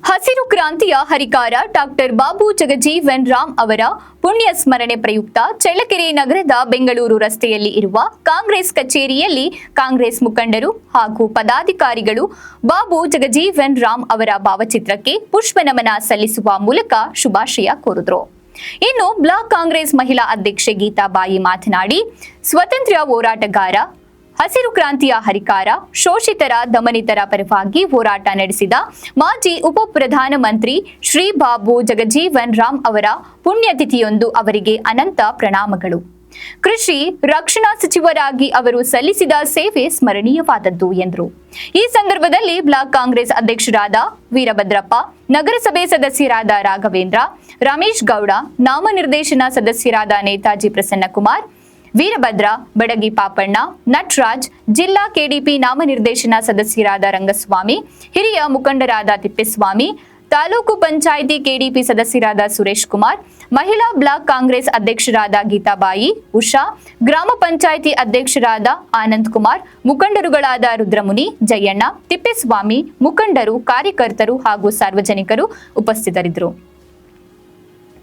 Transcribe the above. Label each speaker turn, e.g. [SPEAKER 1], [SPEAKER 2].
[SPEAKER 1] ಹಸಿರು ಕ್ರಾಂತಿಯ ಹರಿಕಾರ ಡಾಕ್ಟರ್ ಬಾಬು ಜಗಜೀವನ್ ರಾಮ್ ಅವರ ಪುಣ್ಯ ಸ್ಮರಣೆ ಪ್ರಯುಕ್ತ ಚಳ್ಳಕೆರೆ ನಗರದ ಬೆಂಗಳೂರು ರಸ್ತೆಯಲ್ಲಿ ಇರುವ ಕಾಂಗ್ರೆಸ್ ಕಚೇರಿಯಲ್ಲಿ ಕಾಂಗ್ರೆಸ್ ಮುಖಂಡರು ಹಾಗೂ ಪದಾಧಿಕಾರಿಗಳು ಬಾಬು ಜಗಜೀವನ್ ರಾಮ್ ಅವರ ಭಾವಚಿತ್ರಕ್ಕೆ ಪುಷ್ಪ ನಮನ ಸಲ್ಲಿಸುವ ಮೂಲಕ ಶುಭಾಶಯ ಕೋರಿದರು. ಇನ್ನು ಬ್ಲಾಕ್ ಕಾಂಗ್ರೆಸ್ ಮಹಿಳಾ ಅಧ್ಯಕ್ಷೆ ಗೀತಾಬಾಯಿ ಮಾತನಾಡಿ, ಸ್ವಾತಂತ್ರ್ಯ ಹೋರಾಟಗಾರ, ಹಸಿರು ಕ್ರಾಂತಿಯ ಹರಿಕಾರ, ಶೋಷಿತರ ದಮನಿತರ ಪರವಾಗಿ ಹೋರಾಟ ನಡೆಸಿದ ಮಾಜಿ ಉಪ ಪ್ರಧಾನಮಂತ್ರಿ ಶ್ರೀ ಬಾಬು ಜಗಜೀವನ್ ರಾಮ್ ಅವರ ಪುಣ್ಯತಿಥಿಯೊಂದು ಅವರಿಗೆ ಅನಂತ ಪ್ರಣಾಮಗಳು. ಕೃಷಿ ರಕ್ಷಣಾ ಸಚಿವರಾಗಿ ಅವರು ಸಲ್ಲಿಸಿದ ಸೇವೆ ಸ್ಮರಣೀಯವಾದದ್ದು ಎಂದರು. ಈ ಸಂದರ್ಭದಲ್ಲಿ ಬ್ಲಾಕ್ ಕಾಂಗ್ರೆಸ್ ಅಧ್ಯಕ್ಷರಾದ ವೀರಭದ್ರಪ್ಪ, ನಗರಸಭೆ ಸದಸ್ಯರಾದ ರಾಘವೇಂದ್ರ, ರಮೇಶ್ ಗೌಡ, ನಾಮನಿರ್ದೇಶನ ಸದಸ್ಯರಾದ ನೇತಾಜಿ ಪ್ರಸನ್ನಕುಮಾರ್, ವೀರಭದ್ರ, ಬಡಗಿ ಪಾಪಣ್ಣ, ನಟರಾಜ್, ಜಿಲ್ಲಾ ಕೆಡಿಪಿ ನಾಮನಿರ್ದೇಶನ ಸದಸ್ಯರಾದ ರಂಗಸ್ವಾಮಿ, ಹಿರಿಯ ಮುಖಂಡರಾದ ತಿಪ್ಪೇಸ್ವಾಮಿ, ತಾಲೂಕು ಪಂಚಾಯಿತಿ ಕೆಡಿಪಿ ಸದಸ್ಯರಾದ ಸುರೇಶ್ ಕುಮಾರ್, ಮಹಿಳಾ ಬ್ಲಾಕ್ ಕಾಂಗ್ರೆಸ್ ಅಧ್ಯಕ್ಷರಾದ ಗೀತಾಬಾಯಿ, ಉಷಾ, ಗ್ರಾಮ ಪಂಚಾಯಿತಿ ಅಧ್ಯಕ್ಷರಾದ ಆನಂದ್ ಕುಮಾರ್, ಮುಖಂಡರುಗಳಾದ ರುದ್ರಮುನಿ, ಜಯಣ್ಣ, ತಿಪ್ಪೇಸ್ವಾಮಿ, ಮುಖಂಡರು, ಕಾರ್ಯಕರ್ತರು ಹಾಗೂ ಸಾರ್ವಜನಿಕರು ಉಪಸ್ಥಿತರಿದ್ದರು.